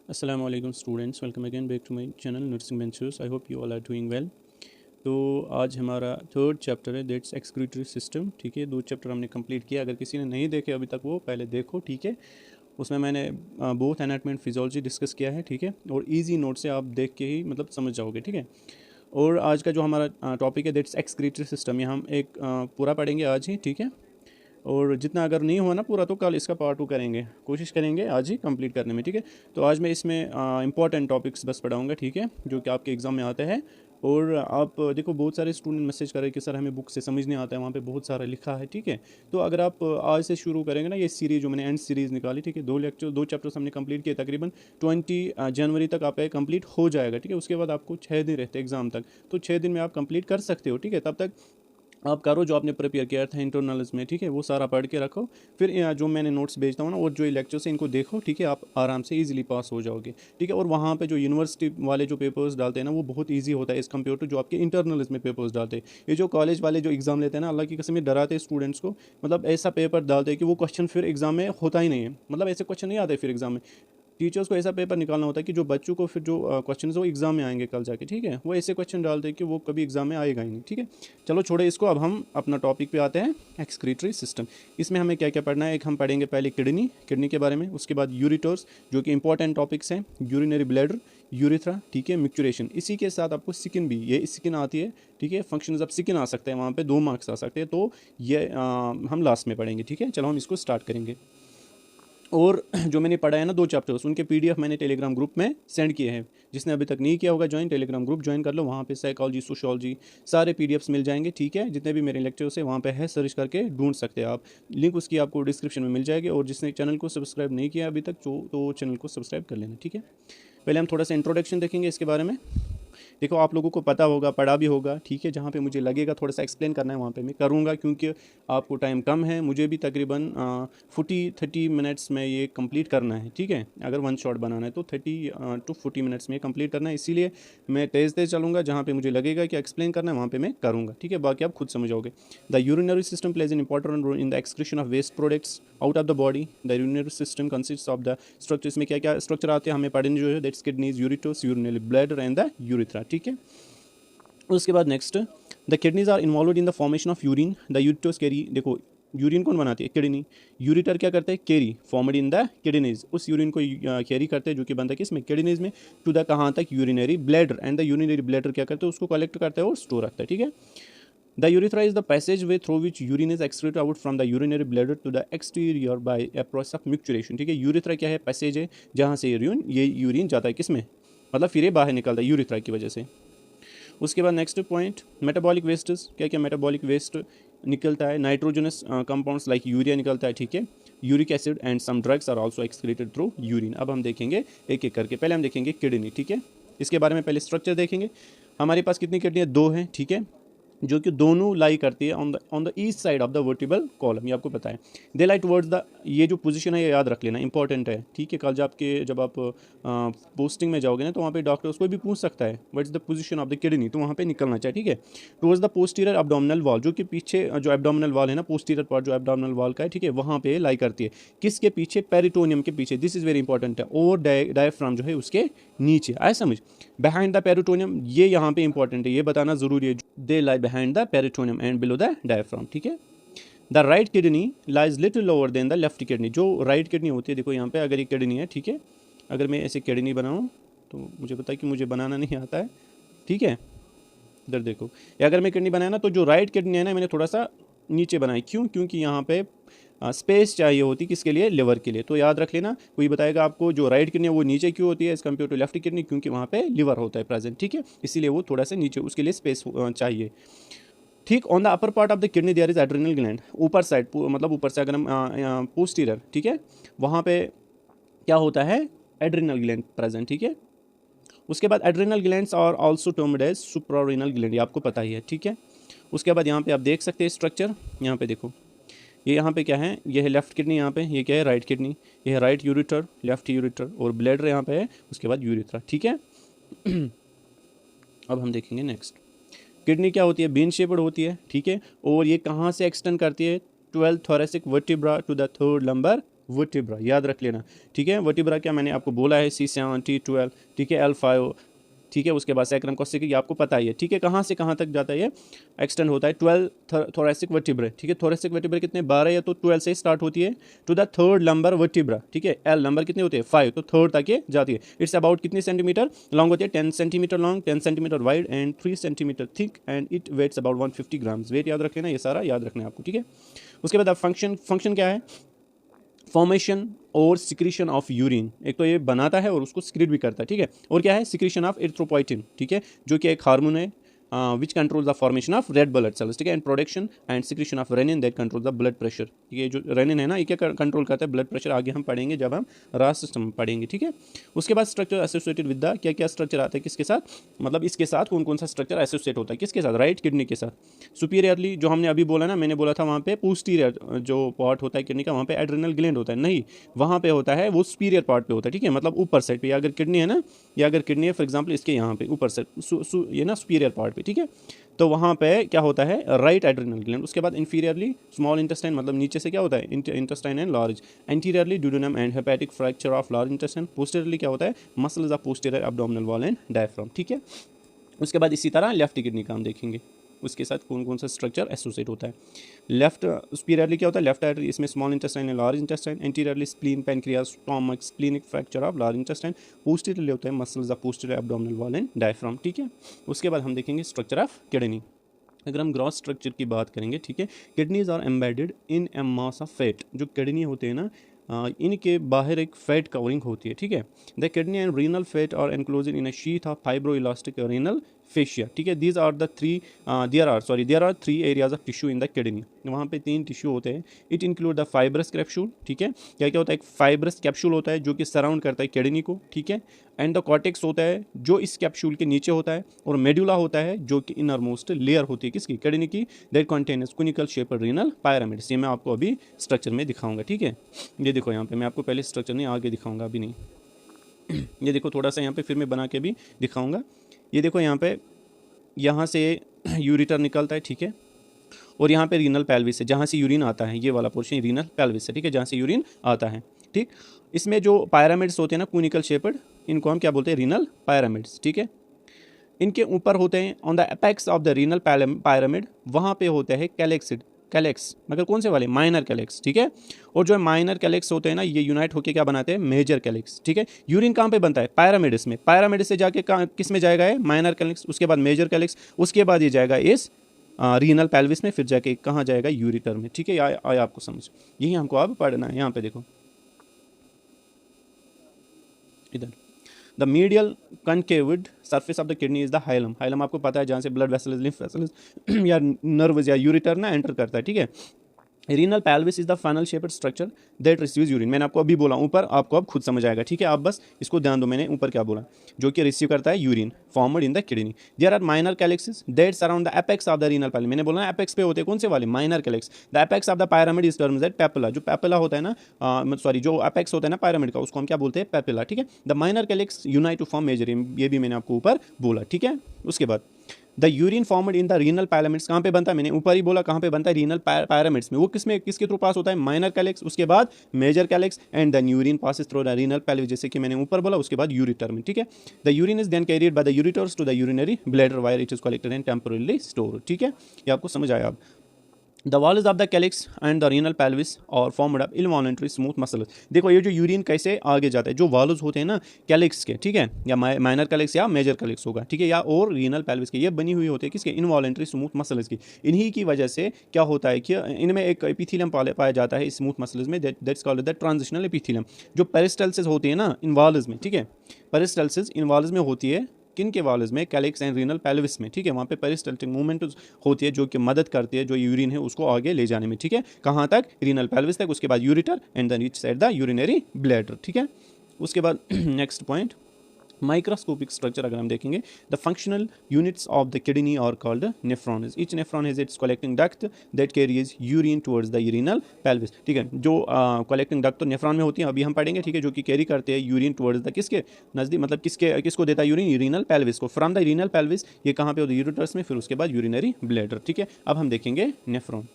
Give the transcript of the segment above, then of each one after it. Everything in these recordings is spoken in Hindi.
Assalamu alaikum students, welcome again back to my channel Nursing Ventures. I hope you all are doing well. तो आज हमारा थर्ड चैप्टर है, दैट्स एक्सक्रीटरी सिस्टम। ठीक है, 2 चैप्टर हमने कंप्लीट किया। अगर किसी ने नहीं देखे अभी तक वो पहले देखो। ठीक है, उसमें मैंने both anatomy and physiology discuss किया है। ठीक है, और इजी नोट से आप देख के ही मतलब समझ जाओगे। ठीक है, और आज का जो हमारा टॉपिक है दैट्स एक्सक्रीटरी सिस्टम, ये हम एक पूरा पढ़ेंगे आज ही। ठीक है, और जितना अगर नहीं हुआ ना पूरा तो कल इसका पार्ट 2 करेंगे, कोशिश करेंगे आज ही कंप्लीट करने में। ठीक है, तो आज मैं इसमें इंपॉर्टेंट टॉपिक्स बस पढ़ाऊँगा। ठीक है, जो कि आपके एग्ज़ाम में आते हैं। और आप देखो बहुत सारे स्टूडेंट मैसेज कर रहे हैं कि सर हमें बुक से समझ नहीं आता है, वहाँ पे बहुत सारा लिखा है। ठीक है, तो अगर आप आज से शुरू करेंगे ना ये सीरीज़ जो मैंने एंड सीरीज़ निकाली। ठीक है, 2 चैप्टर्स हमने कंप्लीट किए, तकरीबन 20 जनवरी तक आपका कंप्लीट हो जाएगा। ठीक है, उसके बाद आपको 6 दिन रहते हैं एग्ज़ाम तक, तो 6 दिन में आप कंप्लीट कर सकते हो। ठीक है, तब तक आप करो जो आपने प्रिपेयर किया था इंटरनल्स में। ठीक है, वो सारा पढ़ के रखो। फिर जो मैंने नोट्स भेजता हूँ ना और जो ये लेक्चर्स हैं इनको देखो। ठीक है, आप आराम से इजीली पास हो जाओगे। ठीक है, और वहाँ पे जो यूनिवर्सिटी वाले जो पेपर्स डालते हैं ना वो बहुत इजी होता है इस कंपेयर टू जो आपके इंटरनल्स में पेपर्स डालते हैं। ये जो कॉलेज वाले जो एग्ज़ाम लेते हैं ना, अल्लाह की कसम ये डराते हैं स्टूडेंट्स को। मतलब ऐसा पेपर डालते हैं कि वो क्वेश्चन फिर एग्ज़ाम में होता ही नहीं है। मतलब ऐसे क्वेश्चन नहीं आते फिर एग्ज़ाम में। टीचर्स को ऐसा पेपर निकालना होता है कि जो बच्चों को फिर जो क्वेश्चन वो एग्ज़ाम में आएंगे कल जाके। ठीक है, वो ऐसे क्वेश्चन डालते हैं कि वो कभी एग्ज़ाम में आएगा ही नहीं। ठीक है, चलो छोड़े इसको, अब हम अपना टॉपिक पे आते हैं, एक्सक्रीटरी सिस्टम। इसमें हमें क्या क्या पढ़ना है, एक हम पढ़ेंगे पहले किडनी के बारे में, उसके बाद यूरिटर्स जो कि इंपॉर्टेंट टॉपिक्स हैं, यूरिनरी ब्लैडर, यूरिथ्रा। ठीक है, मिक्चुरेशन, इसी के साथ आपको स्किन भी, ये स्किन आती है। ठीक है, फंक्शन अब स्किन आ सकते हैं, वहाँ पे 2 मार्क्स आ सकते हैं, तो ये हम लास्ट में पढ़ेंगे। ठीक है, चलो हम इसको स्टार्ट करेंगे। और जो मैंने पढ़ा है ना 2 चैप्टर्स, उनके पीडीएफ मैंने टेलीग्राम ग्रुप में सेंड किए हैं। जिसने अभी तक नहीं किया होगा ज्वाइन, टेलीग्राम ग्रुप ज्वाइन कर लो। वहाँ पे साइकोलॉजी, सोशियोलॉजी सारे पीडीएफ्स मिल जाएंगे। ठीक है, जितने भी मेरे लेक्चर्स हैं वहाँ पे है, सर्च करके ढूंढ सकते हैं आप। लिंक उसकी आपको डिस्क्रिप्शन में मिल जाएगी। और जिसने चैनल को सब्सक्राइब नहीं किया अभी तक तो चैनल को सब्सक्राइब कर लेना। ठीक है, पहले हम थोड़ा सा इंट्रोडक्शन देखेंगे इसके बारे में। देखो आप लोगों को पता होगा, पढ़ा भी होगा। ठीक है, जहाँ पे मुझे लगेगा थोड़ा सा एक्सप्लेन करना है वहाँ पे मैं करूँगा, क्योंकि आपको टाइम कम है, मुझे भी तकरीबन 40-30 मिनट्स में ये कंप्लीट करना है। ठीक है, अगर वन शॉट बनाना है तो 30 to 40 मिनट्स में कंप्लीट करना है, इसीलिए मैं तेज़ तेज़ चलूँगा। जहाँ पे मुझे लगेगा कि एक्सप्लेन करना है वहाँ पे मैं करूँगा। ठीक है, बाकी आप खुद समझोगे। The urinary system plays an important role in the excretion of waste products out of the body. The urinary system consist of the structures में क्या क्या स्ट्रक्चर आते हैं हमें पढ़ने जो है, that's kidneys, ureters, urinary bladder and the urethra. ठीक है, उसके बाद next, the kidneys are involve in the formation of urine, the ureters carry. देखो यूरिन कौन बनाती है, किडनी। यूरिटर क्या करते हैं, carry, formed in the kidneys, उस यूरिन को कैरी करते हैं जो कि बनता है किसमें, किडनीज में, टू द कहाँ तक, urinary bladder. And the urinary bladder क्या करते हैं, उसको कलेक्ट करता है और स्टोर रखता है। ठीक है, the urethra is the passage way through which urine is excreted out from the urinary bladder to the exterior by a process of micturition. ठीक है, यूरिथ्रा क्या है, पैसेज है जहाँ से ये यूरिन जाता है किसमें, मतलब फिर ये बाहर निकलता है यूरिथ्रा की वजह से। उसके बाद नेक्स्ट पॉइंट, मेटाबॉलिक वेस्ट्स, क्या क्या मेटाबॉलिक वेस्ट निकलता है, नाइट्रोजनस कंपाउंड्स लाइक यूरिया निकलता है। ठीक है, uric acid and some drugs are also excreted through urine. अब हम देखेंगे एक एक करके, पहले हम देखेंगे किडनी। ठीक है, इसके बारे में पहले स्ट्रक्चर देखेंगे। हमारे पास कितनी किडनी है, 2 हैं। ठीक है, जो कि दोनों लाई करती है on the east side of the vertebral column, ये आपको पता है। दे लाई टुवर्ड्स द, ये जो पोजीशन है ये याद रख लेना, इंपॉर्टेंट है। ठीक है, कल जब आप पोस्टिंग में जाओगे ना तो वहाँ पे डॉक्टर्स कोई भी पूछ सकता है what is the position of the kidney, तो वहाँ पे निकलना चाहिए। ठीक है, towards the posterior abdominal wall, जो कि पीछे जो एब्डोमिनल वॉल है ना, पोस्टीरियर पार्ट जो एब्डोमिनल वॉल का है। ठीक है, वहाँ पे लाई करती है, किसके पीछे, पेरिटोनियम के पीछे। दिस इज वेरी इंपॉर्टेंट है, और डायफ्राम जो है उसके नीचे, आए समझ। बिहाइंड द पेरिटोनियम, ये यहाँ पे इंपॉर्टेंट है, ये बताना जरूरी है। They lie behind the peritoneum and below the diaphragm. ठीक है, the right kidney lies little lower than the left kidney, जो राइट किडनी होती है। देखो यहाँ पे अगर ये किडनी है, ठीक है, अगर मैं ऐसे किडनी बनाऊँ तो मुझे पता है कि मुझे बनाना नहीं आता है। ठीक है, इधर देखो, या अगर मैं किडनी बनाया ना तो जो राइट किडनी है ना मैंने थोड़ा सा नीचे बनाई, क्यों, क्योंकि यहाँ पे स्पेस चाहिए होती किसके लिए, लिवर के लिए। तो याद रख लेना, कोई बताएगा आपको जो राइट किडनी है वो नीचे क्यों होती है as compare to left kidney, क्योंकि वहाँ पे लिवर होता है प्रेजेंट। ठीक है, इसीलिए वो थोड़ा सा नीचे, उसके लिए स्पेस चाहिए। ठीक, on the upper part of the kidney there is adrenal gland, ऊपर साइड, मतलब ऊपर से अगर हम पोस्टीरियर, ठीक है, वहाँ पे क्या होता है, एड्रिनल ग्लैंड प्रेजेंट। ठीक है, उसके बाद adrenal glands are also termed as suprarenal gland, ये आपको पता ही है। ठीक है, उसके बाद यहाँ पे आप देख सकते हैं स्ट्रक्चर, यहाँ पे देखो, ये यहाँ पे क्या है, ये है लेफ्ट किडनी, यहाँ पे ये क्या है, राइट किडनी, ये है राइट यूरिटर, लेफ्ट यूरिटर, और ब्लैडर यहाँ पे है, उसके बाद यूरिथ्रा। ठीक है, अब हम देखेंगे नेक्स्ट, किडनी क्या होती है, बीन शेप्ड होती है। ठीक है, और ये कहाँ से एक्सटेंड करती है, 12th thoracic vertebra to the 3rd lumbar vertebra, याद रख लेना, ठीक है। वर्टिब्रा क्या मैंने आपको बोला है, C7 T12, ठीक है, L5, ठीक है। उसके बाद सैक्रम कोस्टिक, ये आपको पता ही है, ठीक है। कहाँ से कहाँ तक जाता है ये, एक्सटेंड होता है 12 थोरेसिक वर्टिब्रे, ठीक है। थोरेसिक वर्टिब्रे कितने 12 या तो 12 से स्टार्ट होती है to the third lumbar vertebra, ठीक है। एल नंबर कितने होते हैं 5, तो थर्ड तक ये जाती है। इट्स अबाउट कितने सेंटीमीटर लॉन्ग होती है, 10 centimetre long, 10 centimetre wide and 3 centimetre thick and it weighs about 150 grams. Weight याद रखना, ये सारा याद रखना है आपको, ठीक है। उसके बाद फंक्शन क्या है, फॉर्मेशन और सिक्रीशन ऑफ यूरिन, एक तो ये बनाता है और उसको सिक्रीट भी करता है, ठीक है। और क्या है, सिक्रीशन ऑफ एरिथ्रोपोइटिन, ठीक है, जो कि एक हार्मोन है which control the formation of red blood cells, ठीक है, and production and secretion of renin that control the blood pressure. ये जो रेनिन है ना, ये क्या कंट्रोल करता है ब्लड प्रेशर, आगे हम पढ़ेंगे जब हम रास सिस्टम पढ़ेंगे, ठीक है। उसके बाद स्ट्रक्चर एसोसिएटेड विद द, क्या क्या स्ट्रक्चर आता है किसके साथ, मतलब इसके साथ कौन कौन सा स्ट्रक्चर एसोसिएट होता है किसके साथ, राइट किडनी के साथ। सुपीरियरली जो हमने अभी बोला ना, मैंने बोला था वहाँ पे पोस्टीरियर जो पार्ट होता है किडनी का, वहाँ पे एड्रिनल ग्लैंड होता है, नहीं वहाँ पे होता है वो सुपीरियर पार्ट पे होता है, ठीक है, मतलब ऊपर साइड पे। अगर किडनी है ना, या अगर किडनी है फॉर एग्जाम्पल इसके यहाँ पे ऊपर साइड, ये ना सुपीरियर पार्ट पे, ठीक है। तो वहाँ पे क्या होता है, राइट एड्रिनल ग्लैंड। उसके बाद इंफीरियरली स्मॉल इंटेस्टाइन, मतलब नीचे से क्या होता है intestine and large. Anteriorly duodenum and hepatic fracture of large intestine. Posteriorly क्या होता है, muscles of posterior abdominal wall and diaphragm, ठीक है। उसके बाद इसी तरह लेफ्ट किडनी का हम देखेंगे, उसके साथ कौन कौन सा स्ट्रक्चर एसोसिएट होता है। लेफ्ट सुपीरियरली क्या होता है, लेफ्ट आर्टरी, इसमें small intestine and large intestine. Anteriorly spleen, pancreas, stomach, splenic fracture of large intestine. Posteriorly होता है muscles of posterior abdominal wall and diaphragm, ठीक है। उसके बाद हम देखेंगे स्ट्रक्चर ऑफ किडनी। अगर हम ग्रॉस स्ट्रक्चर की बात करेंगे, ठीक है, kidneys are embedded in a mass of fat. जो किडनी होते हैं ना, इनके बाहर एक फैट कवरिंग होती है, ठीक है। The kidney and renal fat are enclosed in a sheath of fibro elastic renal fascia, ठीक है। These are the there are 3 areas of tissue in the kidney. वहाँ पे 3 टिश्यू होते हैं। It include the fibrous capsule, ठीक है, क्या क्या होता है, एक फाइब्रस कैप्सूल होता है जो कि सराउंड करता है किडनी को, ठीक है। एंड द कॉर्टेक्स होता है जो इस कैप्सूल के नीचे होता है, और मेडुला होता है जो कि इनर मोस्ट लेयर होती है किसकी, किडनी की, that contains conical shaped renal pyramids. ये मैं आपको अभी स्ट्रक्चर में दिखाऊंगा, ठीक है। ये देखो यहाँ पे मैं आपको पहले स्ट्रक्चर नहीं आगे दिखाऊंगा, अभी नहीं ये देखो थोड़ा सा यहाँ पे फिर मैं बना के भी दिखाऊंगा। ये देखो यहाँ पे, यहाँ से यूरिटर निकलता है, ठीक है, और यहाँ पे रीनल पेल्विस है जहाँ से यूरिन आता है, ये वाला पोर्शन रीनल पेल्विस है, ठीक है, जहाँ से यूरिन आता है, ठीक। इसमें जो पिरामिड्स होते हैं ना कोनिकल शेप्ड, इनको हम क्या बोलते हैं, रीनल पिरामिड्स, ठीक है। इनके ऊपर होते हैं on the apex of the renal pyramid, वहाँ पे होते हैं कैलेक्स, मगर कौन से वाले, माइनर कैलेक्स, ठीक है। और जो माइनर कैलेक्स होते हैं ना, ये यूनाइट होकर क्या बनाते हैं, मेजर कैलेक्स, ठीक है। यूरिन कहाँ पे बनता है, पिरामिड्स में, पिरामिड से जाके किस में जाएगा है, माइनर कैलेक्स, उसके बाद मेजर कैलेक्स, उसके बाद ये जाएगा इस रीनल पेल्विस में, फिर जाके कहाँ जाएगा, यूरिटर में, ठीक है। आया आपको समझ, यही हमको अब पढ़ना है। यहाँ पे देखो इधर, the medial concaved surface of the kidney is the hilum. Hilum आपको पता है जहाँ से ब्लड वेसल्स, लिम्फ वेसल्स या नर्व्स या यूरिटर ना एंटर करता है, ठीक है। Renal pelvis is the funnel shaped structure that receives urine. मैंने आपको अभी बोला ऊपर, आपको अब खुद समझ आएगा, ठीक है। आप बस इसको ध्यान दो, मैंने ऊपर क्या बोला, जो कि रिसीव करता है urine formed in the kidney. There are minor calyxes that surround the apex of the renal pelvis. मैंने बोला एपेक्स पे होते हैं कौन से वाले, minor calyx. The apex of the pyramid is termed that papilla. जो पेपिला होता है ना, सॉरी जो एपेक्स होता है ना पिरामिड का, उसको हम क्या बोलते हैं, पेपिला, ठीक है। The minor calyx unite to form major, ये भी मैंने आपको ऊपर बोला, ठीक है। उसके बाद the urine formed in the renal pyramids, कहाँ पे बनता है, मैंने ऊपर ही बोला कहाँ पे बनता है, रीनल पिरामिड्स में। वो किसके थ्रू पास होता है, माइनर कैलेक्स, उसके बाद major calyx, and then urine passes through the renal pelvis, जैसे कि मैंने ऊपर बोला, उसके बाद यूरिटर में, ठीक है। The urine is then carried by the ureters to the urinary bladder where it is collected and temporarily stored, ठीक है। ये आपको समझ आया अब। The walls of the calyx and the renal pelvis are formed up involuntary smooth muscles. देखो ये जो यूरिन कैसे आगे जाता है, जो वॉल्स होते हैं ना कैलिक्स के, ठीक है, या माइनर कैलिक्स या मेजर कैलिक्स होगा, ठीक है, या और रीनल पेल्विस के, ये बनी हुई होती है किसके, इनवॉलंटरी स्मूथ मसल्स की। इन्हीं की वजह से क्या होता है कि इनमें एक एपिथेलियम पाया जाता है स्मूथ मसल्स में, that's called the transitional epithelium. जो पेरिस्टल्सिस होती है ना इन वॉल्स में, ठीक है, पेरिस्टल्सिस इन वॉल्स में होती है किन के वॉल्स में, कैलिक्स एंड रीनल पेल्विस में, ठीक है। वहाँ पे पेरिस्टल्टिक मूवमेंट होती है जो कि मदद करती है जो यूरिन है उसको आगे ले जाने में, ठीक है। कहाँ तक, रीनल पेल्विस तक, उसके बाद ureter and then reach side the urinary bladder, ठीक है। उसके बाद नेक्स्ट पॉइंट, माइक्रोस्कोपिक स्ट्रक्चर अगर हम देखेंगे, the functional units of the kidney are called nephrons. Each nephron has its collecting duct that carries urine towards the urinal pelvis, ठीक है। जो कलेक्टिंग डक्ट तो नेफ्रॉन में होती है, अभी हम पढ़ेंगे, ठीक है, जो कि कैरी करते हैं यूरिन टुवर्ड्स द किसके नज़दीक, मतलब किसको देता है यूरिन, यूरिनल पेल्विस को। फ्रॉम द यूरिनल पेल्विस, ये कहाँ पे होता है, यूरिटर्स में, फिर उसके बाद यूरिनरी ब्लैडर, ठीक है। अब हम देखेंगे नेफ्रॉन।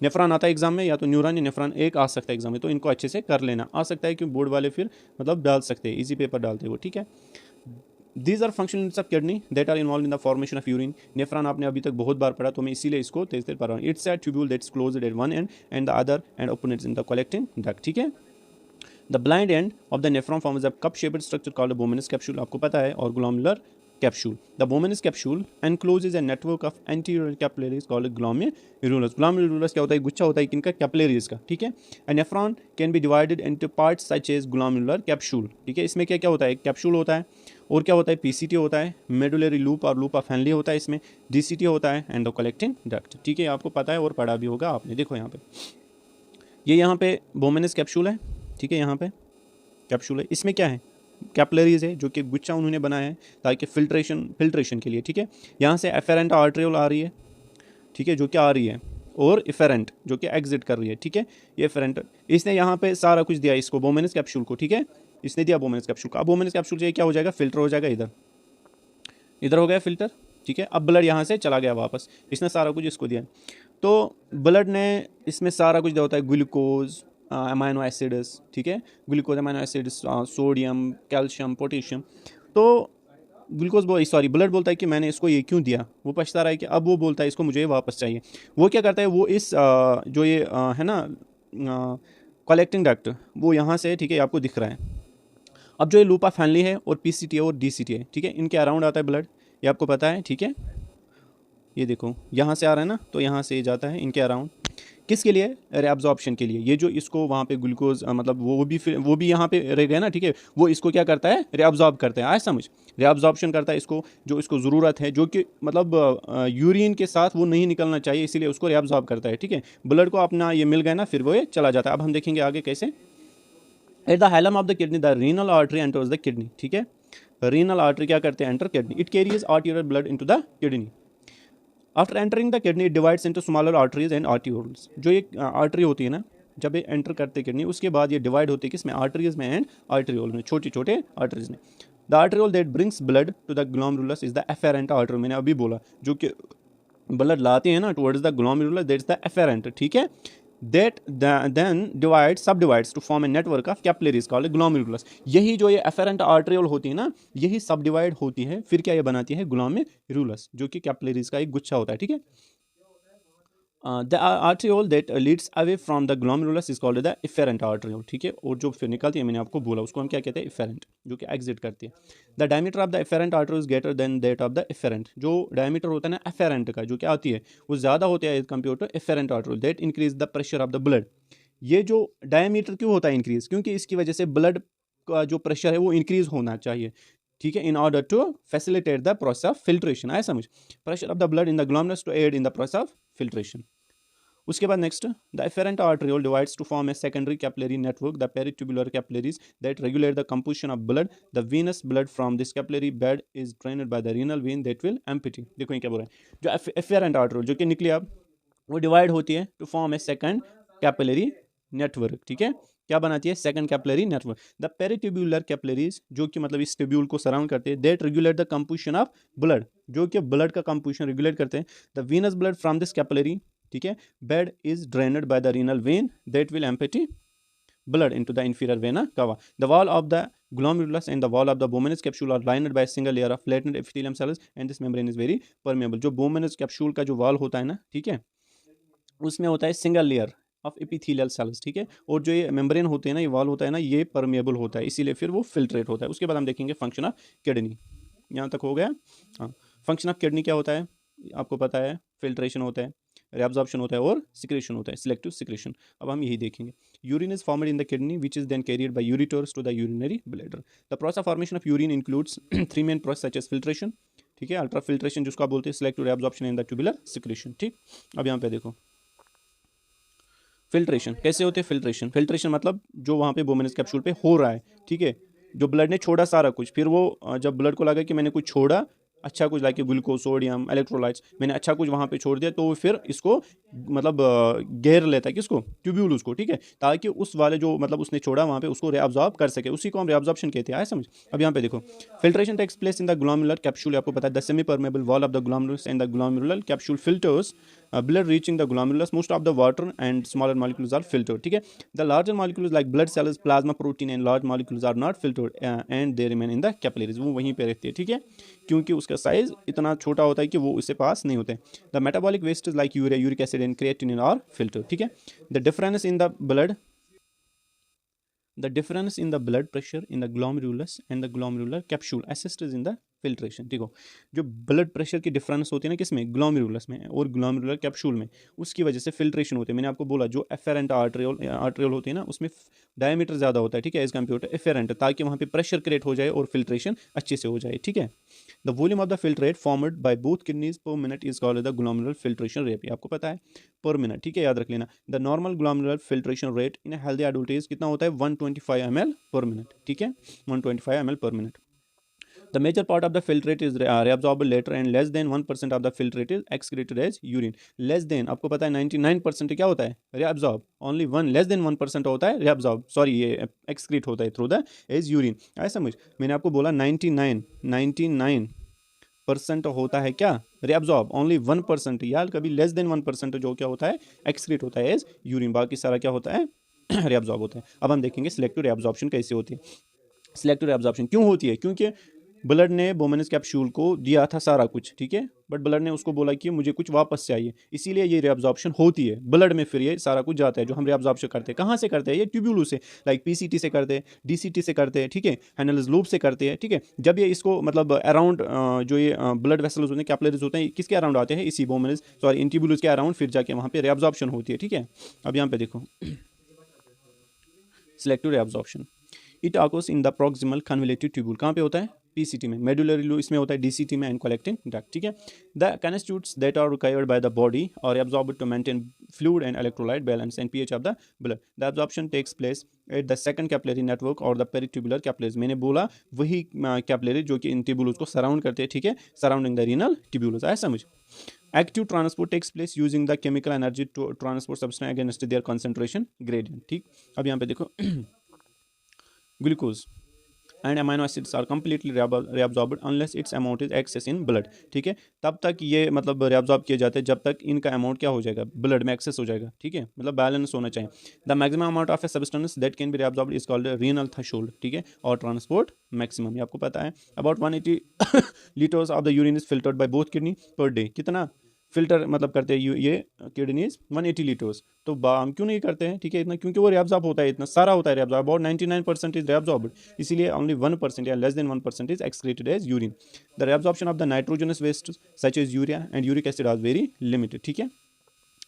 नेफ्रॉन आता है एग्जाम में, या तो न्यूरॉन या नेफ्रॉन एक आ सकता है एग्जाम में, तो इनको अच्छे से कर लेना। आ सकता है कि बोर्ड वाले फिर मतलब डाल सकते हैं, इजी पेपर डालते हैं वो, ठीक है। These are functional units of kidney that are involve in the formation of urine. Nephron आपने अभी तक बहुत बार पढ़ा, तो मैं इसीलिए इसको तेज तेज पढ़ रहा हूँ। It's a tubule that's closed at one end and the other end open in the collecting duct, ठीक है। The blind end of the nephron forms a cup shaped structure called Bowman's capsule, आपको पता है, और glomerular capsule. The Bowman's capsule encloses a network of anterior capillaries called glomerulus. Glomerulus क्या होता है? गुच्छा होता है किनका? कैपिलरीज का, ठीक है। A nephron can be divided into parts such as glomerular capsule, ठीक है। इसमें क्या क्या होता है? कैप्सूल होता है, और क्या होता है? पीसीटी होता है, मेडुलरी लूप और लूप ऑफ हेनली होता है, इसमें डीसीटी होता है, एंड द कलेक्टिंग डक्ट, ठीक है। आपको पता है और पढ़ा भी होगा आपने। देखो यहाँ पे, ये यहाँ पे बोमेनस कैप्सूल है, ठीक है। यहाँ पे कैप्सूल है, इसमें क्या है? कैपिलरीज है, जो कि गुच्छा उन्होंने बनाया है ताकि फिल्ट्रेशन के लिए, ठीक है। यहाँ से एफेरेंट आर्ट्रियोल आ रही है, ठीक है, जो कि आ रही है, और इफेरेंट जो कि एग्जिट कर रही है, ठीक है। ये एफेरेंट, इसने यहाँ पे सारा कुछ दिया इसको, बोमेनस कैप्सूल को, ठीक है। इसने दिया बोमेनस कैप्सूल को। अब बोमेनस कैप्सूल से क्या हो जाएगा? फिल्टर हो जाएगा, इधर हो गया फिल्टर, ठीक है। अब ब्लड यहाँ से चला गया वापस, इसने सारा कुछ इसको दिया। तो ब्लड ने इसमें सारा कुछ दिया होता है, ग्लूकोज, अमाइनो एसिड्स, ठीक है, glucose, amino acids, sodium, calcium, potassium. तो ब्लड बोलता है कि मैंने इसको ये क्यों दिया, वो पछता रहा है कि अब वो बोलता है इसको मुझे वापस चाहिए। वो क्या करता है? वो इस जो ये है ना कलेक्टिंग डक्ट, वो यहाँ से, ठीक है, आपको दिख रहा है। अब जो ये लूप ऑफ हेनली है और पीसीटी है और डीसीटी है, ठीक है, इनके अराउंड आता है ब्लड, ये आपको पता है, ठीक है। ये देखो यहाँ से आ रहा है ना, तो यहाँ से जाता है इनके अराउंड, किसके लिए? रेअब्जॉर्प्शन के लिए। ये जो इसको वहाँ पे ग्लूकोज मतलब वो भी यहाँ पे रह गया ना, ठीक है, वो इसको क्या करता है? रेअब्जॉर्ब करता है। आज समझ, रेअब्जॉर्प्शन करता है इसको, जो इसको ज़रूरत है, जो कि मतलब यूरिन के साथ वो नहीं निकलना चाहिए, इसीलिए उसको रेअब्जॉर्ब करता है, ठीक है। ब्लड को अपना ये मिल गया ना, फिर वो ये चला जाता है। अब हम देखेंगे आगे कैसे। At the hilum of the kidney the renal artery enters the kidney, ठीक है। रीनल आर्टरी क्या करते हैं? Enter kidney. It carries arterial blood into the kidney. After entering the kidney it divides into smaller arteries and arterioles. जो ये आर्टरी होती है ना, जब ये एंटर करते हैं किडनी, उसके बाद ये डिवाइड होती है किसमें? आर्टरीज में एंड आर्टियोल में, छोटे छोटे आर्टरीज में। The arteriole that brings blood to the glomerulus is the afferent artery. मैंने अभी बोला, जो कि ब्लड लाते हैं ना towards the glomerulus, that's the afferent, ठीक है। that then subdivides to form a network of capillaries called glomerulus। यही जो ये afferent arteriole होती है ना, यही सबडिवाइड होती है, फिर क्या ये बनाती है? glomerulus, जो कि कैपिलरीज का एक गुच्छा होता है, ठीक है। The arteriole that leads away from the glomerulus is called the efferent arteriole, ठीक है। और जो फिर निकलती है, मैंने आपको बोला, उसको हम क्या कहते हैं? इफेरेंट, जो कि एग्जिट करती है। The diameter of the efferent arteriole is greater than that of the efferent. जो डायमीटर होता है ना एफेरेंट का, जो क्या आती है, वो ज़्यादा होता है compare to efferent arteriole, that increase the pressure of the blood. ये जो डायमीटर क्यों होता है इंक्रीज? क्योंकि इसकी वजह से ब्लड का जो प्रेशर है वो इंक्रीज होना चाहिए, ठीक है, in order to facilitate the process of filtration. आया समझ? Pressure of the blood in the glomerulus to aid in the process of filtration. उसके बाद next, the efferent arteriole divides to form a secondary capillary network, the peritubular capillaries that regulate the composition of blood. The venous blood from this capillary bed is drained by the renal vein that will empty. देखो ये क्या बोल रहा है, जो एफेरेंट आर्ट्रियोल जो कि निकली अब, वो डिवाइड होती है to form a second capillary network, ठीक है। क्या बनाती है? Second capillary network. The peritubular capillaries, जो कि मतलब इस ट्यूब्यूल को सराउंड करते हैं, that regulate the composition of blood, जो कि ब्लड का कंपोजिशन रेगुलेट करते हैं। The venous blood from this capillary, ठीक है, bed is drained by the renal vein that will empty blood into the inferior vena cava. The wall of the glomerulus and the wall of the Bowman's capsule are lined by a single layer of flattened epithelium cells and this membrane is very permeable। जो Bowman's capsule का जो wall होता है ना, ठीक है, उसमें होता है single layer of epithelial cells, ठीक है। और जो ये मेम्ब्रेन होते हैं ना, ये वॉल होता है ना, ये परमेबल होता है, इसीलिए फिर वो फिल्ट्रेट होता है। उसके बाद हम देखेंगे फंक्शन ऑफ किडनी। यहाँ तक हो गया। हाँ, फंक्शन ऑफ किडनी क्या होता है? आपको पता है, फिल्ट्रेशन होता है, रेअब्जॉर्प्शन होता है और सिक्रेशन होता है, सिलेक्टिव सिक्रेशन। अब हम यही देखेंगे। Urine is formed in the kidney which is then carried by ureters to the urinary bladder. The process of formation of urine includes 3 main process such as filtration, ठीक है, अल्ट्रा फिल्ट्रेशन जिसको आप बोलते हैं, selective reabsorption and the tubular secretion, ठीक। अब यहाँ पे देखो फिल्ट्रेशन कैसे होते हैं। फिल्ट्रेशन मतलब जो वहाँ पे बोमेनस कैप्सूल पे हो रहा है, ठीक है, जो ब्लड ने छोड़ा सारा कुछ, फिर वो जब ब्लड को लगा कि मैंने कुछ छोड़ा, अच्छा कुछ लाइक ग्लूकोज, सोडियम, इलेक्ट्रोलाइट्स, मैंने अच्छा कुछ वहाँ पे छोड़ दिया, तो फिर इसको मतलब घेर लेता है, किसको? ट्यूब्यूल उसको, ठीक है, ताकि उस वाले जो मतलब उसने छोड़ा वहाँ पे उसको रेअब्जॉर्ब कर सके, उसी को हम रेअब्जॉर्प्शन कहते हैं। आया समझ? अब यहाँ पे देखो, filtration takes place in the glomerular capsule. आपको पता है the semi permeable wall of the glomerulus and the glomerular capsule filters blood reaching the glomerulus, most of the water and smaller molecules are filtered, ठीक है. The larger molecules like blood cells, plasma protein and large molecules are not filtered and they remain in the capillaries, वो वहीं पे रहती है, ठीक है, क्योंकि उसका साइज इतना छोटा होता है कि वो उससे पास नहीं होते. The metabolic wastes like urea, uric acid and creatinine are filtered, ठीक है. The difference in the blood pressure in the glomerulus and the glomerular capsule assists in the filtration, ठीक हो. जो ब्लड प्रेशर की डिफरेंस होती है ना किसमें, ग्लोमेरुलस में और ग्लोमेरुलर कैप्सूल में, उसकी वजह से फिल्ट्रेशन होती है. मैंने आपको बोला जो एफेरेंट आर्ट्रियोल होती है ना उसमें डायमीटर ज़्यादा होता है, ठीक है, एज कम्पेयर टू एफेरेंट, ताकि वहाँ पे प्रेशर क्रिएट हो जाए और फिल्ट्रेशन अच्छे से हो जाए, ठीक है. The volume of the filtrate formed by both kidneys पर minute is called the glomerular filtration rate. आपको पता है पर मिनट, ठीक है, याद रख लेना. The normal glomerular filtration rate in healthy adult age कितना होता है, 125 ml पर मिनट, ठीक है, 125 ml पर minute. The major part of the filtrate is reabsorbed later and less than 1% of the filtrate is excreted as urine. Less than, आपको पता है 99% क्या होता है, reabsorb. Only less than 1% होता है reabsorb, सॉरी ये excrete होता है through the as urine. आया समझ. मैंने आपको बोला 99% होता है क्या, reabsorb. Only 1% यार, कभी less than 1% जो क्या होता है excrete होता है as urine, बाकी सारा क्या होता है reabsorb होता है. अब हम देखेंगे selective reabsorption कैसे होती है. selective reabsorption क्यों होती है, क्योंकि ब्लड ने बोमेनस कैप्सूल को दिया था सारा कुछ, ठीक है, बट ब्लड ने उसको बोला कि मुझे कुछ वापस चाहिए, इसीलिए ये रिएब्जॉर्प्शन होती है ब्लड में. फिर ये सारा कुछ जाता है जो हम रिएब्जॉर्प्शन करते हैं, कहाँ से करते हैं, ये ट्यूब्यूल से, लाइक पीसीटी से करते हैं, डीसीटी से करते हैं, ठीक है, हैनल्स लूप से करते हैं, ठीक है. जब ये इसको मतलब अराउंड जो ये ब्लड वेसल्स होते हैं, कैपिलरीज होते हैं, किसके अराउंड आते हैं, इसी बोमेनस सॉरी इंट्यूब्यूल्स के अराउंड, फिर जाके वहाँ पे रिएब्जॉर्प्शन होती है, ठीक है. अब यहाँ पे देखो selective reabsorption, it occurs in the proximal convolutive tubule. कहाँ पे होता है, पीसीटी में, मेडुलरी लूप इसमें होता है, डीसीटी में, एंड कलेक्टिंग डक्ट, ठीक है. The constituents that are required by the body are absorbed to maintain fluid and electrolyte balance and pH of the blood. The absorption takes place at the second capillary network or the peritubular capillaries. मैंने बोला वही कैपिलरी जो कि इन ट्यूब्यूल्स को सराउंड करते हैं, ठीक है, सराउंडिंग द रीनल ट्यूब्यूल्स. आया समझ. Active transport takes place using the chemical energy to transport substance against their concentration gradient, ठीक. अब यहाँ पे देखो glucose and amino acids are completely reabsorbed unless its amount is excess in blood, ठीक है. तब तक ये मतलब reabsorb किए जाते हैं जब तक इनका अमाउंट क्या हो जाएगा, ब्लड में एक्सेस हो जाएगा, ठीक है, मतलब बैलेंस होना चाहिए. The maximum amount of a substance that can be reabsorbed is called renal threshold, ठीक है, और ट्रांसपोर्ट मैक्सिमम, ये आपको पता है. About 180 litres of the urine is filtered by both kidney per day. कितना फिल्टर मतलब करते हैं ये किडनीज, 180 लीटर्स. तो हम क्यों नहीं करते हैं, ठीक है, इतना, क्योंकि वो रिएब्जॉर्ब होता है, इतना सारा होता है रिएब्जॉर्ब, अबाउट 99% इज रिएब्जॉर्ब्ड, इसीलिए ओनली 1% या less than 1% is excreted as urine. The reabsorption of the nitrogenous waste such as urea and uric acid are very limited, ठीक है,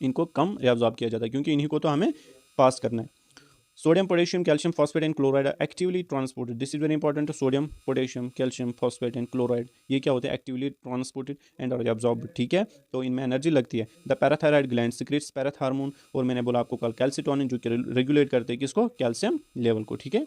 इनको कम रिएब्जॉर्ब किया जाता है क्योंकि इन्हीं को तो हमें पास करना है. Sodium, potassium, calcium, phosphate and chloride are actively transported. This is very important. Sodium, potassium, calcium, phosphate and chloride ये क्या होते हैं, actively transported and are absorbed, ठीक है, तो इनमें एनर्जी लगती है. The parathyroid gland secretes parathormone और मैंने बोला आपको कल कैल्सिटोनिन जो कि रेगुलेट करते हैं किसको, कैल्शियम लेवल को, ठीक है.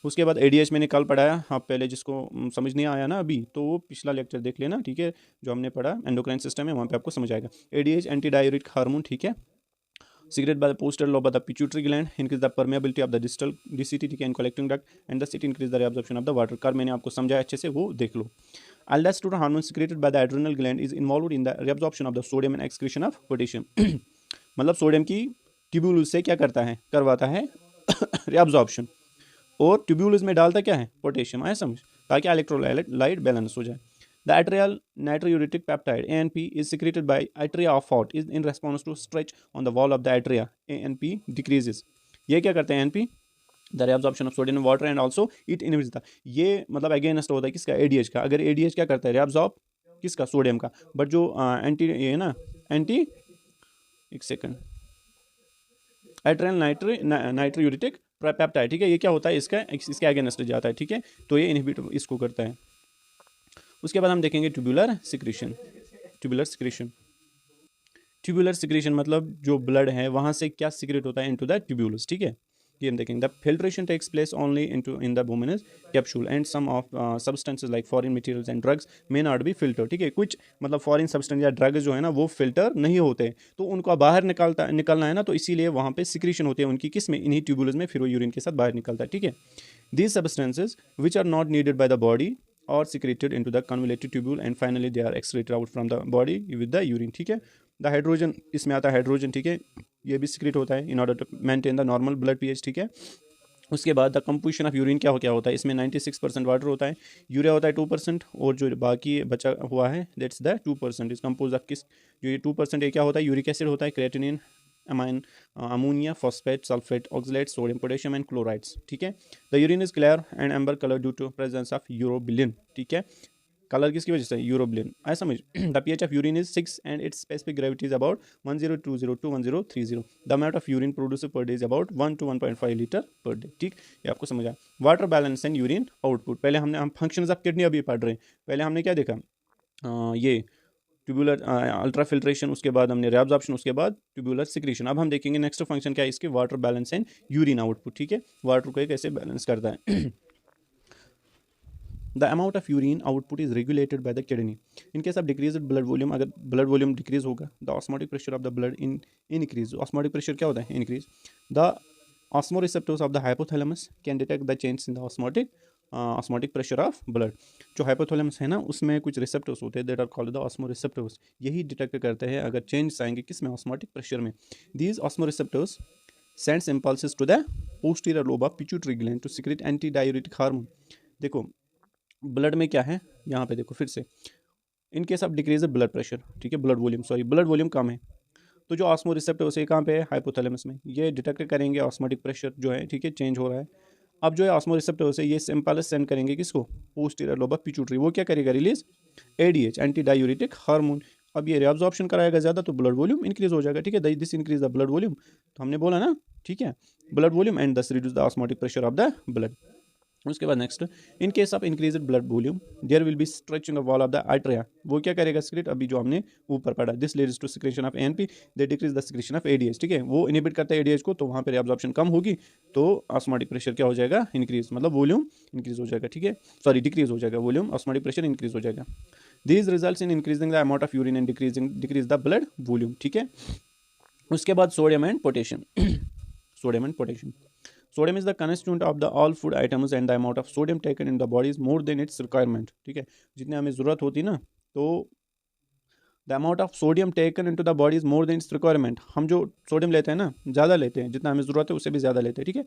उसके बाद एडीएच मैंने कल पढ़ाया, आप पहले जिसको समझ नहीं आया ना अभी तो वो पिछला लेक्चर देख लेना, ठीक है, जो हमने पढ़ा एंडोक्राइन सिस्टम है वहाँ पे आपको समझ आएगा. एडीएच एंटी डायूरेटिक हार्मोन, ठीक है, secreted by the posterior lobe of the pituitary gland, increase the permeability of the distal DCT and collecting duct and thus it increase the reabsorption of the water. कर मैंने आपको समझाया अच्छे से, वो देख लो. Aldosterone hormone secreted by the adrenal gland is involved in the reabsorption of the sodium and excretion of potassium. मतलब सोडियम की ट्यूब्यूल्स से क्या करता है, करवाता है reabsorption, और ट्यूब्यूल्स में डालता क्या है, पोटेशियम. आया समझ, ताकि इलेक्ट्रोलाइट बैलेंस हो जाए. The atrial natriuretic peptide ANP is secreted by atria of heart is in response to stretch on the wall of the atria. ANP decreases. ये क्या करते हैं ANP? The reabsorption of sodium and water and also it inhibits the. ये मतलब अगेंस्ट होता है किसका, ADH का. अगर ADH क्या करता है, reabsorb किसका, सोडियम का. बट जो एंटी ये ना एंटी एक सेकंड एट्रियल नाइट्रियूरेटिक पेप्टाइड, ठीक है, ये क्या होता है, इसके अगेंस्ट जाता है, ठीक है, तो ये इनहिबिट इसको करता है. उसके बाद हम देखेंगे ट्यूबुलर सिक्रीशन. ट्यूबुलर सिक्रीशन मतलब जो ब्लड है वहाँ से क्या सिक्रेट होता है इनटू द ट्यूब्यूल्स, ठीक है, ये हम देखेंगे. The filtration takes place only in the Bowman's capsule and some of substances like foreign materials and drugs may not be filter, ठीक है, कुछ मतलब फॉरेन सब्सटेंस या ड्रग्स जो है ना वो फिल्टर नहीं होते, तो उनको बाहर निकलना है ना, तो इसीलिए वहाँ पे सिक्रीशन होती है उनकी, किस में, इन्हीं ट्यूब्यूल्स में, फिर वो यूरिन के साथ बाहर निकलता है, ठीक है. These substances which are not needed by the body or secreted into the convoluted tubule and finally they are excreted out from the body with the urine, ठीक है. द हाइड्रोजन, इसमें आता है हाइड्रोजन, ठीक है, ये भी सिक्रेट होता है in order to maintain the normal blood pH, ठीक है। उसके बाद द कंपोजिशन ऑफ यूरिन क्या होता है, इसमें 96% वाटर होता है, यूरिया होता है 2%, और जो बाकी बचा हुआ है that's the 2% is compose of किस, जो ये 2% ये क्या होता है, यूरिक एसिड होता है, creatinine, amine, ammonia, phosphate, sulphate, oxalate, sodium, potassium and chlorides, ठीक है। The urine is clear and amber colour due to presence of urobilin, ठीक है, कलर किसकी वजह से, यूरोबिलिन, ऐसा समझ। The pH of urine is 6 and its specific gravity is about 1020 to 1030। The amount of urine produce per day is about 1 to 1.5 litre per day, ठीक, ये आपको समझ आया। Water balance and urine output, पहले हम फंक्शंस ऑफ किडनी अभी पढ़ रहे हैं, पहले हमने क्या देखा, ये ट्यूबुलर अल्ट्रा फिल्ट्रेशन, उसके बाद हमने रेअब्जॉर्प्शन, उसके बाद ट्यूबुलर सिक्रीशन। अब हम देखेंगे नेक्स्ट फंक्शन क्या है इसके, water balance and urine output, ठीक है, वाटर को कैसे बैलेंस करता है। The amount of urine output is regulated by the kidney. In case of decreased blood volume, अगर blood volume decrease होगा, the osmotic pressure of the blood increase. Osmotic pressure क्या होता है, increase. The osmoreceptors of the hypothalamus can detect the change in the osmotic pressure of blood. जो hypothalamus है ना, उसमें कुछ receptors होते हैं that are called the osmoreceptors. यही डिटेक्ट करते हैं अगर चेंज आएंगे किसमें, osmotic pressure में. These osmoreceptors sends impulses to the posterior lobe of pituitary gland to secrete antidiuretic hormone. देखो ब्लड में क्या है, यहाँ पे देखो फिर से, इन case of decrease blood pressure, ठीक है, ब्लड वॉल्यूम कम है, तो जो ऑस्मो रिसेप्टर है कहाँ पे है, हाइपोथैलेमस में, ये डिटेक्ट करेंगे ऑस्मोटिक प्रेशर जो है, ठीक है, चेंज हो रहा है। अब जो है ऑस्मो रिसेप्टर है ये इम्पल्स सेंड करेंगे किसको, पोस्टीरियर लोब ऑफ पिट्यूटरी, वो क्या करेगा, release ADH, anti diuretic hormone. अब ये रिअब्जॉर्प्शन कराएगा ज़्यादा तो ब्लड वॉल्यूम इंक्रीज हो जाएगा, ठीक है, this increase the blood volume, तो हमने बोला ना, ठीक है, blood volume and thus reduce the osmotic pressure of the blood. उसके बाद next, in case of increase blood volume there will be stretching of wall of the arteria, वो क्या करेगा, सिक्रेट, अभी जो हमने ऊपर पढ़ा, this leads to secretion of ANP, they decrease the secretion of ADH, ठीक है, वो इनहिबिट करता है एडीएच को, तो वहाँ पर एब्जॉर्प्शन कम होगी, तो ऑस्मोटिक प्रेशर क्या हो जाएगा, इंक्रीज, मतलब वॉल्यूम इंक्रीज हो जाएगा, ठीक है, सॉरी डिक्रीज हो जाएगा वॉल्यूम, ऑस्मोटिक प्रेशर इंक्रीज हो जाएगा। These results in increasing the amount of urine and decrease the blood volume, ठीक है। उसके बाद sodium and potassium, sodium and potassium, sodium is the constituent of the all food items and the amount of sodium taken in the body is more than its requirement, ठीक है, जितने हमें ज़रूरत होती ना, तो the amount of sodium taken into the body is more than it's requirement, हम जो सोडियम लेते हैं ना, ज़्यादा लेते हैं, जितना हमें ज़रूरत है उससे भी ज़्यादा लेते हैं, ठीक है।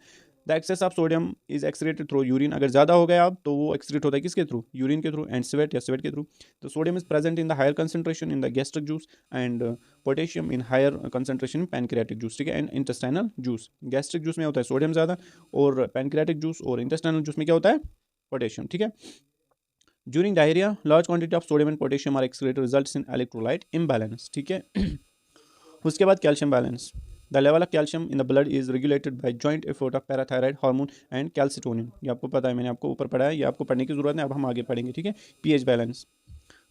The excess of sodium is excreted through urine, अगर ज़्यादा हो गया अब तो वो एक्सक्रीट होता है किसके थ्रू, यूरिन के थ्रू, एंड स्वेट या स्वेट के थ्रू। तो sodium is present in the higher concentration in the gastric juice and potassium in higher concentration in pancreatic juice, ठीक है, and intestinal juice. Gastric juice में होता है सोडियम ज़्यादा, और पैनक्रियाटिक जूस और इंटेस्टाइनल जूस में क्या होता है, पोटेशियम, ठीक है। During diarrhea, large quantity of sodium and potassium are excreted, results in electrolyte imbalance, ठीक है। उसके बाद calcium balance, the level of calcium in the blood is regulated by joint effort of parathyroid hormone and calcitonin, ये आपको पता है, मैंने आपको ऊपर पढ़ा है, ये आपको पढ़ने की जरूरत है, अब हम आगे पढ़ेंगे, ठीक है। PH balance,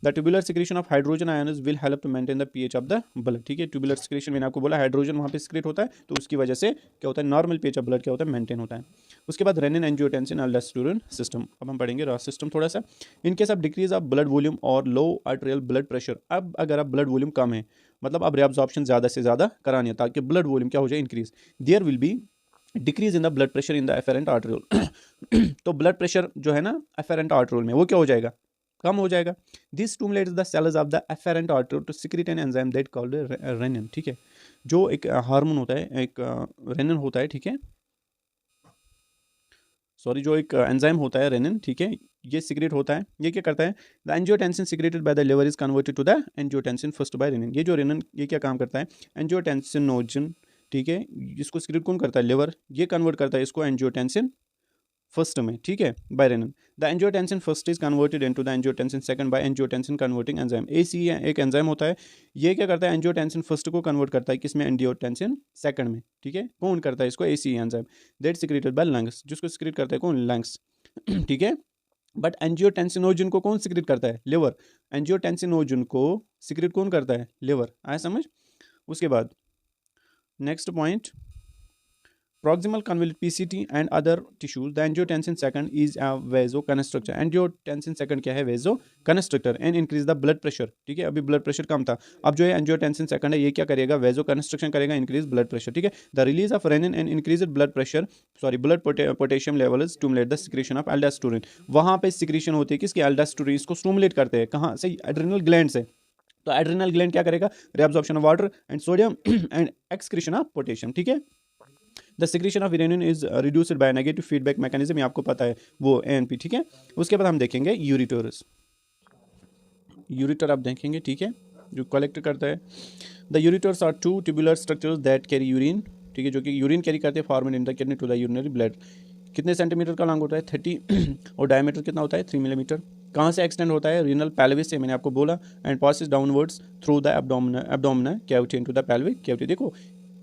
the tubular secretion of hydrogen ions will help to maintain the pH of the blood, ठीक है। ट्यूबुलर सिक्रेशन मैंने आपको बोला हाइड्रोजन वहाँ पे सिक्रेट होता है, तो उसकी वजह से क्या होता है, नॉर्मल पीएच ऑफ ब्लड क्या होता है, मेंटेन होता है। उसके बाद रेनिन, एंजियोटेंसिन, अल्डोस्टेरोन सिस्टम, अब हम पढ़ेंगे रॉस सिस्टम थोड़ा सा। इन case of decrease of blood volume और लो आर्टेरियल ब्लड प्रेशर, अब अगर आप ब्लड वॉल्यूम कम है, मतलब अब रिअब्जॉर्प्शन ज़्यादा से ज़्यादा करानी है ताकि ब्लड वॉल्यूम क्या हो जाए, increase, there will be decrease in the blood pressure in the efferent arteriole, तो ब्लड प्रेशर जो है ना एफेरेंट आर्टेरियल में वो क्या हो जाएगा, कम हो जाएगा। This stimulates the cells of the efferent arteriole to secrete an enzyme that called renin, ठीक है, जो एक हार्मोन होता है, एक रेनिन होता है, ठीक है, सॉरी, जो एक एंजाइम होता है रेनिन, ठीक है, ये सिक्रेट होता है, ये क्या करता है, the angiotensin secreted by the liver is converted to the angiotensin first by renin, ये जो रेनिन ये क्या काम करता है, एंजियोटेंसिनोजन, ठीक है, इसको सिक्रेट कौन करता है, लिवर, ये कन्वर्ट करता है इसको एंजियोटेंसिन फर्स्ट में, ठीक है, by renin. The angiotensin first is converted into the angiotensin second by angiotensin converting enzyme, ACE एक एंजाइम होता है, ये क्या करता है, एंजियोटेंसिन फर्स्ट को कन्वर्ट करता है किसमें, एंजियोटेंसिन सेकंड में, ठीक है, कौन करता है इसको, AC enzyme, that secreted by lungs, जिसको सिक्रेट करता है कौन, लंग्स, ठीक है। बट एंजियोटेंसिनोजन को कौन सिक्रेट करता है, लिवर, एंजियोटेंसिनोजन को सिक्रेट कौन करता है, लिवर, आया समझ। उसके बाद next point, proximal convolute PCT and other tissues, the angiotensin second is a vasoconstrictor, angiotensin second क्या है, vasoconstrictor and increase the blood pressure, ठीक है, अभी blood pressure कम था, अब जो है angiotensin second है ये क्या करेगा, vasoconstriction करेगा, increase blood pressure, ठीक है। the release of renin and increased blood pressure, sorry blood potassium levels stimulate the secretion of aldosterone, वहाँ पे secretion होती है किसकी, aldosterone, इसको stimulate करते हैं कहाँ से, adrenal gland से, तो एड्रिनल ग्लैंड क्या करेगा, reabsorption of water and sodium and excretion of potassium, ठीक है। The secretion of renin is reduced by negative feedback mechanism, ये आपको पता है वो एएनपी, ठीक है। उसके बाद हम देखेंगे यूरिटोरस, यूरिटर आप देखेंगे, ठीक है, जो कलेक्ट करता है। The ureters are two tubular structures that carry urine, ठीक है, जो कि यूरिन कैरी करते हैं formed in the kidney to the urinary bladder. कितने सेंटीमीटर का लॉन्ग होता है, 30 और डायमीटर कितना होता है, 3 मिलीमीटर। कहाँ से एक्सटेंड होता है, रीनल पेल्विस से, मैंने आपको बोला, and passes downwards through the abdominal cavity into the pelvic cavity. देखो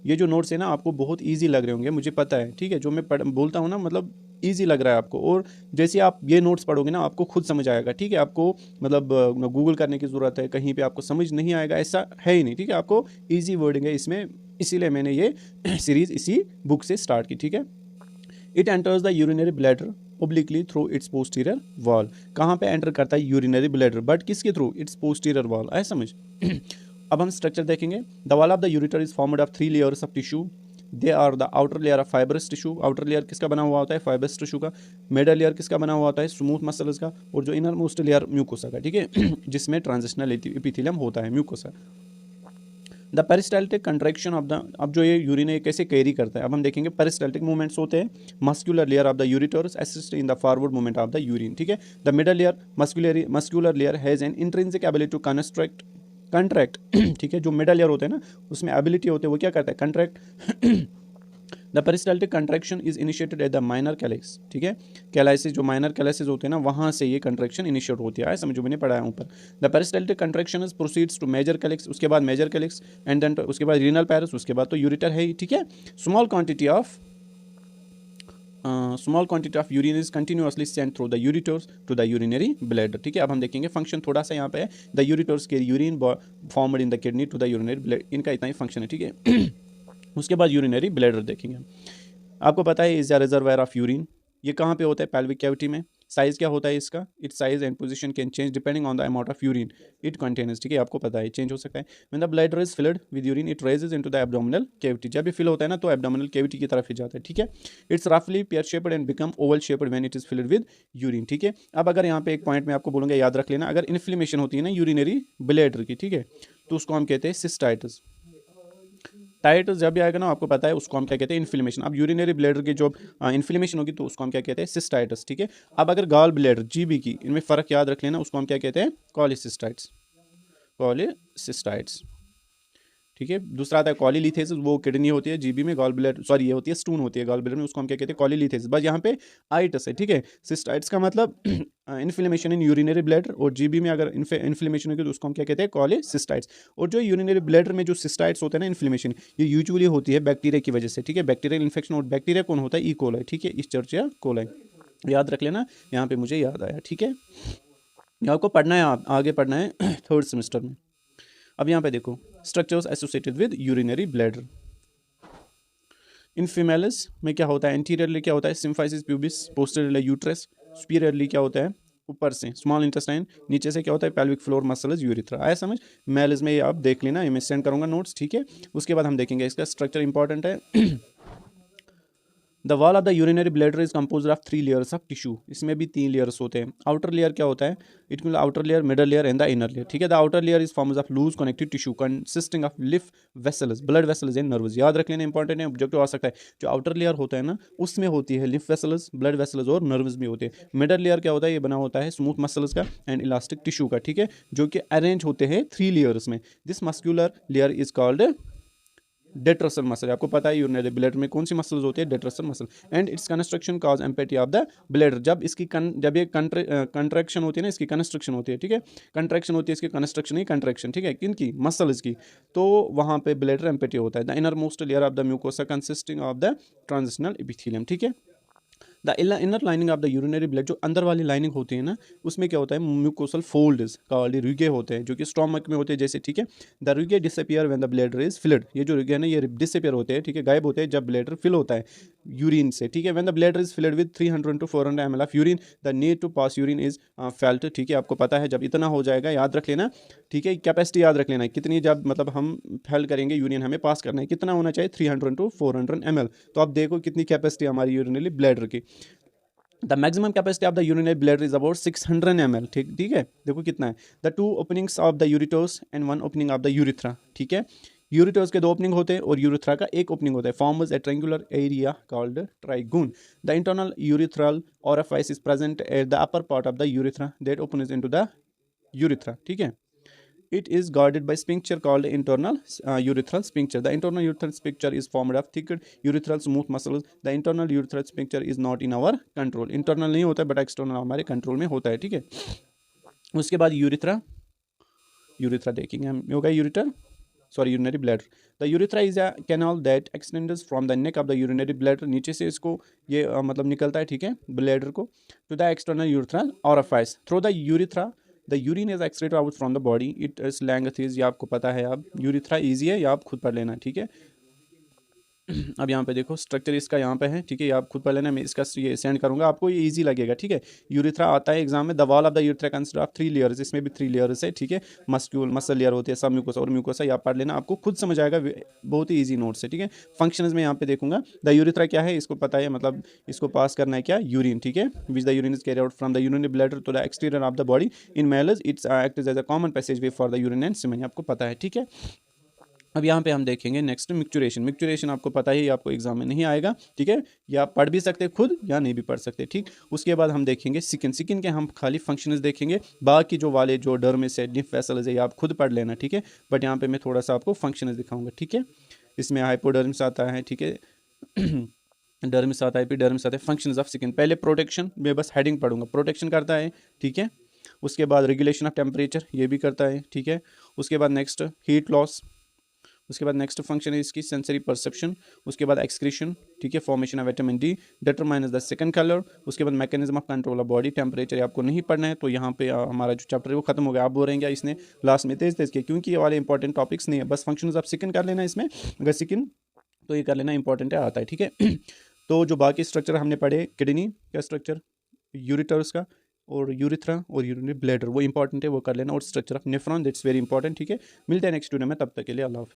ये जो नोट्स है ना आपको बहुत इजी लग रहे होंगे, मुझे पता है, ठीक है, जो मैं बोलता हूँ ना मतलब इजी लग रहा है आपको, और जैसे आप ये नोट्स पढ़ोगे ना आपको खुद समझ आएगा, ठीक है। आपको मतलब गूगल करने की ज़रूरत है, कहीं पे आपको समझ नहीं आएगा ऐसा है ही नहीं, ठीक है। आपको इजी वर्डिंग है इसमें, इसीलिए मैंने ये सीरीज़ इसी बुक से स्टार्ट की, ठीक है। It enters the urinary bladder obliquely through its posterior wall. कहाँ पे एंटर करता है यूरिनरी ब्लैडर, बट किसके थ्रू, इट्स पोस्टीरियर वॉल, आए समझ। अब हम स्ट्रक्चर देखेंगे। The wall of the ureter is formed of 3 layers of tissue. They are the outer layer of fibrous tissue, outer layer किसका बना हुआ होता है, फाइब्रस टिश्यू का। मिडल लेयर किसका बना हुआ होता है, स्मूथ मसल्स का, और जो इनर मोस्ट लेयर म्यूकोसा का, ठीक है, जिसमें ट्रांजिशनल एपिथेलियम होता है, mucosa. The peristaltic contraction of the, अब जो ये यूरिन है कैसे कैरी करता है, अब हम देखेंगे। पेरिस्टाल्टिक मूवमेंट्स होते हैं, muscular layer of the ureters assist in the forward movement of the urine, ठीक है। The middle layer muscular layer has an intrinsic ability to contract, ठीक है। जो मिडल लेयर होते हैं ना उसमें एबिलिटी होते हैं, वो क्या करता है, contract. The peristaltic contraction is initiated at the minor calyx, ठीक है। कैलाइसिस, जो माइनर कैलाइसिस होते हैं ना वहाँ से ये कंट्रैक्शन इनिशिएट होती है, समझो, मैंने पढ़ा है ऊपर। The peristaltic contraction is proceeds to major calyx, उसके बाद मेजर कैलेक्स, एंड देन उसके बाद रीनल पैरस, उसके बाद तो यूरिटर है ही, ठीक है। Small quantity of urine is continuously sent through the ureters to the urinary bladder, ठीक है। अब हम देखेंगे फंक्शन थोड़ा सा यहाँ पे है। द यूरिटर्स के urine formed in the kidney to the urinary bladder, इनका इतना ही फंक्शन है, ठीक है। उसके बाद यूरिनरी ब्लैडर देखेंगे। आपको पता है is the reservoir of urine, ये कहाँ पे होता है, पेल्विक कैविटी में। साइज क्या होता है इसका, it's size and position can change depending on the amount of urine it contains, ठीक है, आपको पता है चेंज हो सकता है। When the bladder is filled with urine it rises into the abdominal cavity, जब भी फिल होता है ना तो एब्डोमिनल कैविटी की तरफ ही जाता है, ठीक है। इट्स रफली pear shaped and become Oval shaped when it is filled with urine, ठीक है। अब अगर यहाँ पे एक पॉइंट में आपको बोलूँगा याद रख लेना, अगर इन्फ्लेमेशन होती है ना यूरिनरी ब्लैडर की, ठीक है, तो उसको हम कहते हैं सिस्टाइटिस। टाइटिस जब भी आएगा ना आपको पता है उसको हम क्या कहते हैं, इन्फ्लेमेशन। अब यूरिनरी ब्लैडर की जो इन्फ्लेमेशन होगी तो उसको हम क्या कहते हैं, सिस्टाइटिस, ठीक है। अब अगर गॉल ब्लैडर जीबी की, इनमें फ़र्क याद रख लेना, उसको हम क्या कहते हैं, कॉलिसिस्टाइटिस, कॉलिसिस्टाइटिस, ठीक है। दूसरा आता है कॉलीलिथेसिस, वो किडनी होती है, जीबी में गॉल ब्लैडर, सॉरी ये होती है स्टून होती है गॉल ब्लैडर में, उसको हम क्या कहते हैं, कॉलीलिथेसिस। बस यहाँ पे आइटस है, ठीक है। सिस्टाइटिस का मतलब इन्फ्लेमेशन इन यूरिनरी ब्लैडर, और जीबी में अगर इन्फ्लेमेशन होगी तो उसको हम क्या कहते हैं, कॉलीसिस्टाइटिस। और जो यूरिनरी ब्लैडर में जो सिस्टाइटिस होते हैं ना, इन्फ्लेमेशन, ये यूजुअली होती है बैक्टीरिया की वजह से, ठीक है। बैक्टीरियल इन्फेक्शन, और बैक्टीरिया कौन होता है, ई कोलाई, ठीक है, इस्चर्चिया कोलाई, याद रख लेना, यहाँ पे मुझे याद आया, ठीक है। आपको पढ़ना है, आगे पढ़ना है 3rd सेमेस्टर में। अब यहाँ पे देखो structures associated with urinary bladder. In females में क्या होता है, एंटीरियरली क्या होता है, symphysis pubis, posteriorly uterus, superiorly क्या होता है, ऊपर से स्मॉल इंटेस्टाइन, नीचे से क्या होता है, पेल्विक फ्लोर मसल्स यूरिथ्रा, आया समझ। मेल्स में ये आप देख लेना, ये मैं सेंड करूँगा नोट्स, ठीक है। उसके बाद हम देखेंगे इसका स्ट्रक्चर इंपॉर्टेंट है। The wall of the urinary bladder is compose of 3 layers of tissue, इसमें भी 3 लेयर्स होते हैं। आउटर लेयर क्या होता है, it mean outer layer, middle layer and the inner layer, ठीक है। The outer layer is forms of loose connective tissue consisting of lymph vessels, blood vessels and nerves, याद रख लेना, इंपॉर्टेंट है, ऑब्जेक्टिव आ सकता है। जो आउटर लेयर होता है ना उसमें होती है लिफ वेसल्स, ब्लड वेसल्स और नर्व्स भी होते हैं। मिडल लेयर क्या होता है, ये बना होता है स्मूथ मसल्स का एंड इलास्टिक टिश्यू का, ठीक है, जो कि अरेंज होते हैं 3 लेयर्स में। This muscular layer is called detrusor muscle, आपको पता है यूरिनरी ब्लैडर में कौन सी मसल्स होती है, detrusor muscle, and its construction cause empty of the bladder, जब इसकी जब ये कंट्रैक्शन होती है ना, इसकी कंस्ट्रक्शन होती है, ठीक है। कंट्रैक्शन होती है, इसकी कंस्ट्रक्शन ही कंट्रैक्शन, ठीक है, किनकी, मसल्स की, तो वहाँ पे ब्लैडर एम्पेटी होता है। The inner most layer of the mucosa consisting of the transitional epithelium, ठीक है। The inner lining of the urinary bladder, जो अंदर वाली लाइनिंग होती है ना उसमें क्या होता है, म्यूकोसल फोल्ड्स कॉल्ड रिगे होते हैं, जो कि स्टोमक में होते हैं, जैसे, ठीक है। The rugae disappear when the bladder is filled, ये जो रिगे है ना ये डिसअपियर होते हैं, ठीक है, गायब होते हैं जब ब्लैडर फिल होता है यूरिन से, ठीक है। When the bladder is filled with 300 to 400 ml of urine the need to pass urine is felt, ठीक है, आपको पता है जब इतना हो जाएगा, याद रख लेना, ठीक है। कैपेसिटी याद रख लेना कितनी, जब मतलब हम फेल करेंगे यूरिन हमें पास करना है, कितना होना चाहिए, 300 to 400 ml। तो आप देखो कितनी कैपेसिटी हमारी यूरिनरी ब्लैडर की। The maximum capacity of the urinary bladder is about 600 ml। ठीक ठीक है, देखो कितना है। The two openings of the ureters and one opening of the urethra. ठीक है, यूरिटोस के दो ओपनिंग होते हैं और यूरिथ्रा का एक ओपनिंग होता है। Forms a triangular area called trigone. The internal urethral orifice is present at the upper part of the urethra that opens into the urethra। ठीक है, it is guarded by sphincter called internal urethral sphincter। The internal urethral sphincter is formed of thick urethral smooth muscles। The internal urethral sphincter is not in our control। internal नहीं होता है बट external हमारे कंट्रोल में होता है। ठीक है, उसके बाद यूरिथ्रा, यूरिथ्रा देखेंगे हम। होगा ureter, sorry urinary bladder. The urethra is a canal that extends from the neck of the urinary bladder. नीचे से इसको ये मतलब निकलता है, ठीक है, ब्लैडर को, to the external urethral orifice through the urethra. The urine is excreted out from the body. It is length is, ये आपको पता है, आप यूरिथ्रा ईजी है, या आप खुद पढ़ लेना। ठीक है, अब यहाँ पे देखो स्ट्रक्चर इसका यहाँ पे है। ठीक है, ये आप खुद पढ़ लेना, मैं इसका ये सेंड करूँगा आपको, ये इजी लगेगा। ठीक है, यूरिथ्रा आता है एग्जाम में। The wall of the urethra consist of 3 layers. इसमें भी 3 लेयर्स है। ठीक है, मसल लेयर होती है, सब म्यूकोसा और म्यूकोसा, ये आप पढ़ लेना, आपको खुद समझ आएगा, बहुत ही ईजी नोट्स है। ठीक है, फंक्शंस में यहाँ पे देखूंगा। द यूरिथ्रा क्या है, इसको पता है, मतलब इसको पास करना है क्या, यूरिन। ठीक है, which the urine is carry out from the urinary bladder to the exterior of the body. In males it's act as a common passage way for the urine and semen, आपको पता है। ठीक है, अब यहाँ पे हम देखेंगे नेक्स्ट मिक्चुरेशन। मिक्चुरेशन आपको पता ही, आपको एग्जाम में नहीं आएगा। ठीक है, या आप पढ़ भी सकते खुद या नहीं भी पढ़ सकते। ठीक, उसके बाद हम देखेंगे सिकिन। सिकिन के हम खाली फंक्शंस देखेंगे, बाकी जो वाले जो डर्मिस है, लिम्फ वेसल्स है, ये आप खुद पढ़ लेना। ठीक है, बट यहाँ पे मैं थोड़ा सा आपको फंक्शंस दिखाऊंगा। ठीक है, इसमें हाइपोडर्मिस आता है, ठीक है, डर्मिस आता है, एपिडर्मिस आता है। फंक्शंस ऑफ सिकिन, पहले प्रोटेक्शन, मैं बस हेडिंग पढ़ूंगा। प्रोटेक्शन करता है, ठीक है, उसके बाद रेगुलेशन ऑफ टेम्परेचर, ये भी करता है। ठीक है, उसके बाद नेक्स्ट हीट लॉस, उसके बाद नेक्स्ट फंक्शन है इसकी सेंसरी परसेप्शन, उसके बाद एक्सक्रीशन, ठीक है, formation of vitamin D, determines the second colour, उसके बाद mechanism of control of body temperature. आपको नहीं पढ़ना है, तो यहाँ पे हमारा जो चैप्टर है वो खत्म हो गया। आप बोलेंगे इसने लास्ट में तेज तेज के, क्योंकि ये वाले इंपॉर्टेंट टॉपिक्स नहीं है, बस फंक्शन आप सिकन कर लेना इसमें, अगर सिकन तो ये कर लेना, इंपॉर्टेंट है, आता है। ठीक है, तो जो बाकी स्ट्रक्चर हमने पढ़े, किडनी का स्ट्रक्चर, यूरिटर्स का, और यूरिथ्रा और यूरिनरी ब्लैडर, वो इंपॉर्टेंट है, वो कर लेना। और structure of nephron, that's very important. ठीक है, मिलते हैं नेक्स्ट वीडियो में, तब तक के लिए अल्लाह हाफ़िज़।